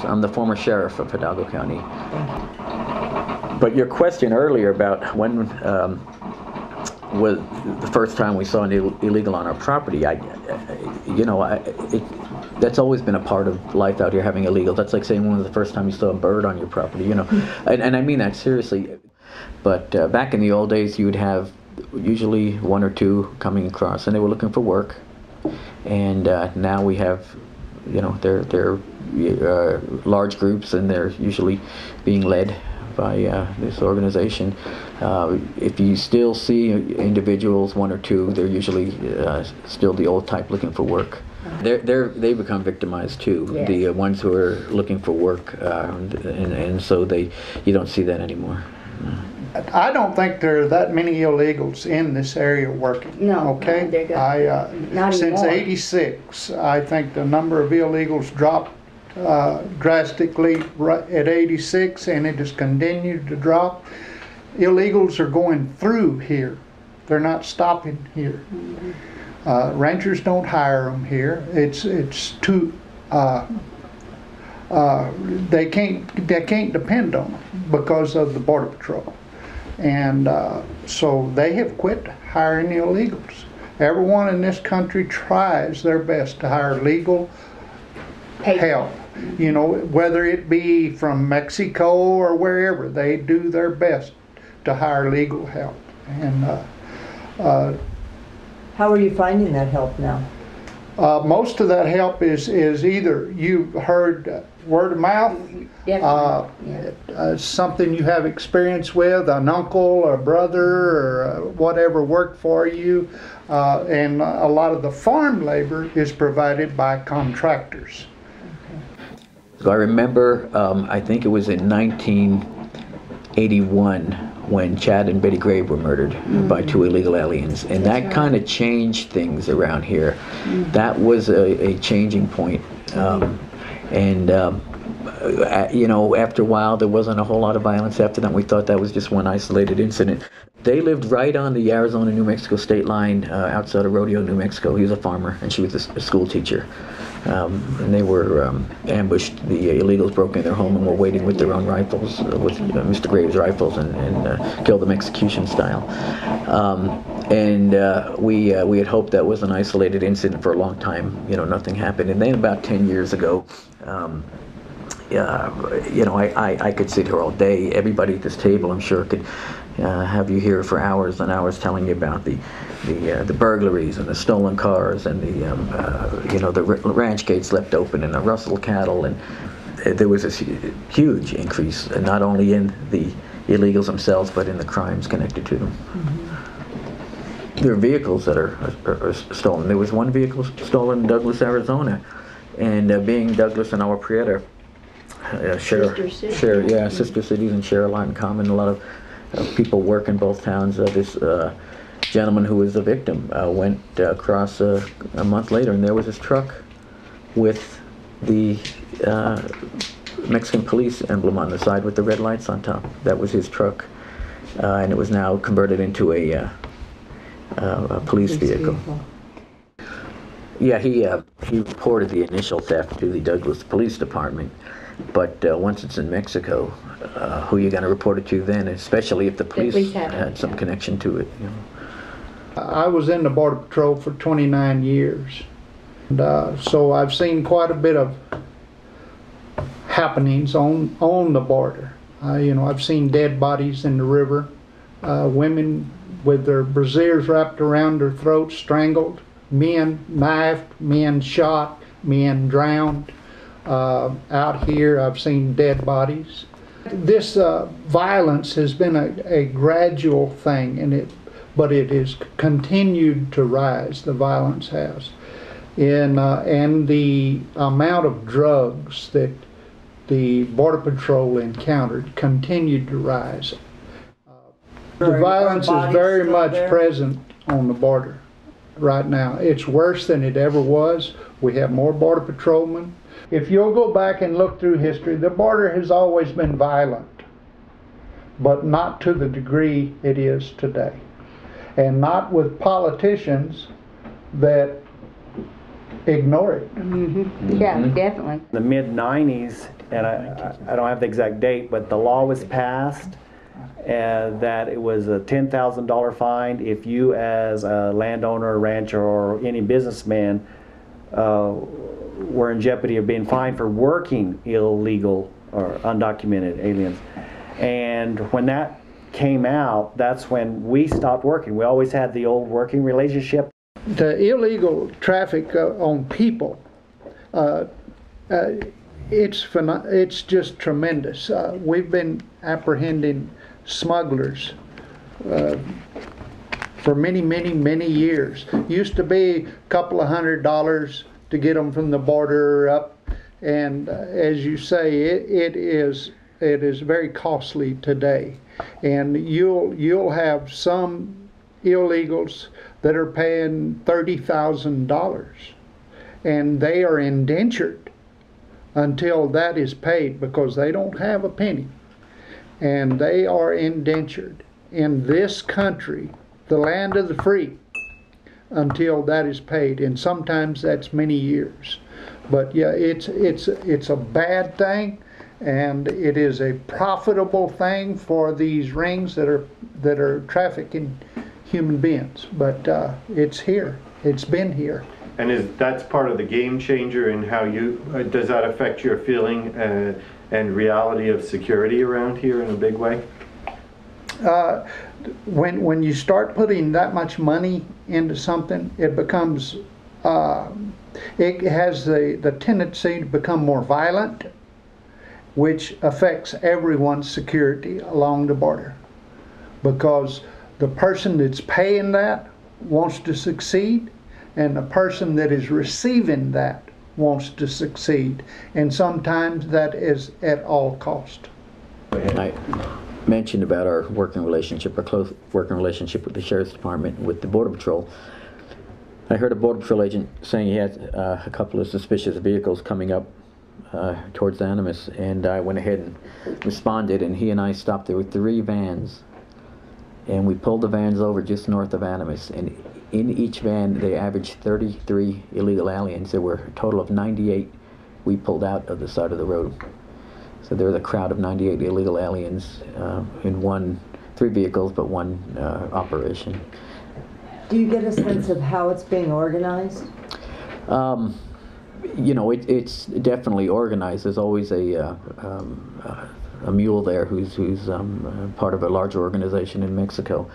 I'm the former sheriff of Hidalgo County. But your question earlier about when was the first time we saw an illegal on our property, that's always been a part of life out here, having illegals. That's like saying when was the first time you saw a bird on your property, and I mean that seriously. But back in the old days, you would have usually one or two coming across, and they were looking for work. And now we have, they're large groups, and they're usually being led by this organization. If you still see individuals, one or two, they're usually still the old type looking for work. They become victimized too. Yes. The ones who are looking for work, and so you don't see that anymore. I don't think there are that many illegals in this area working. No, okay. Not since anymore. '86, I think the number of illegals dropped drastically at '86, and it has continued to drop. Illegals are going through here; they're not stopping here. Mm-hmm. Ranchers don't hire them here. It's too. They can't depend on them because of the Border Patrol. And so they have quit hiring illegals. Everyone in this country tries their best to hire legal help. Whether it be from Mexico or wherever, they do their best to hire legal help. And how are you finding that help now? Most of that help is either you've heard word of mouth, something you have experience with, an uncle or a brother or whatever worked for you, and a lot of the farm labor is provided by contractors. So I remember, I think it was in 1981 when Chad and Betty Graves were murdered by two illegal aliens, and that kind of changed things around here. That was a changing point, after a while there wasn't a whole lot of violence after that. We thought that was just one isolated incident. They lived right on the Arizona-New Mexico state line, outside of Rodeo, New Mexico. He was a farmer and she was a school teacher. And they were ambushed. The illegals broke in their home and were waiting with their own rifles, with Mr. Graves' rifles, and killed them execution style. We had hoped that was an isolated incident for a long time. Nothing happened. And then about 10 years ago, I could sit here all day. Everybody at this table, I'm sure, could have you here for hours and hours telling you about the burglaries and the stolen cars and the ranch gates left open and the rustled cattle, and there was this huge increase, not only in the illegals themselves but in the crimes connected to them. Mm-hmm. There are vehicles that are stolen. There was one vehicle stolen in Douglas, Arizona, and being Douglas and Agua Prieta sister cities, and share a lot in common. A lot of people work in both towns. This gentleman who was the victim went across a month later, and there was his truck with the Mexican police emblem on the side with the red lights on top. That was his truck, and it was now converted into a police vehicle. Yeah, he reported the initial theft to the Douglas Police Department, but once it's in Mexico, who are you going to report it to then, especially if the police had some connection to it? I was in the Border Patrol for 29 years, and so I've seen quite a bit of happenings on the border. I've seen dead bodies in the river, women with their brassieres wrapped around their throats, strangled, men knifed, men shot, men drowned. Out here I've seen dead bodies. This violence has been a gradual thing, but it has continued to rise. The violence has, and the amount of drugs that the Border Patrol encountered continued to rise. The violence is very much present on the border right now. It's worse than it ever was. We have more Border Patrolmen. If you'll go back and look through history, the border has always been violent, but not to the degree it is today. And not with politicians that ignore it. Yeah, definitely. In the mid-90s, and I don't have the exact date, but the law was passed that it was a $10,000 fine if you as a landowner, rancher, or any businessman were in jeopardy of being fined for working illegal or undocumented aliens. And when that came out, that's when we stopped working. We always had the old working relationship. The illegal traffic on people, it's just tremendous. We've been apprehending smugglers for many years. Used to be a couple of $100 to get them from the border up, and as you say, it is very costly today. And you'll have some illegals that are paying $30,000, and they are indentured until that is paid, because they don't have a penny, and they are indentured in this country, the land of the free, until that is paid, and sometimes that's many years. But yeah, it's a bad thing, and it is a profitable thing for these rings that are trafficking human beings. But it's here. It's been here. And that's part of the game changer in how you does that affect your feeling and reality of security around here in a big way? When you start putting that much money into something, it becomes it has the tendency to become more violent, which affects everyone's security along the border, because the person that's paying that wants to succeed, and the person that is receiving that wants to succeed, and sometimes that is at all cost. I mentioned about our working relationship, our close working relationship with the Sheriff's Department, with the Border Patrol. I heard a Border Patrol agent saying he had a couple of suspicious vehicles coming up towards Animas, and I went ahead and responded, and he and I stopped there with 3 vans, and we pulled the vans over just north of Animas, and in each van they averaged 33 illegal aliens. There were a total of 98 we pulled out of the side of the road. So there was a crowd of 98 illegal aliens in 3 vehicles, but 1 operation. Do you get a sense of how it's being organized? You know, it's definitely organized. There's always a mule there who's part of a larger organization in Mexico.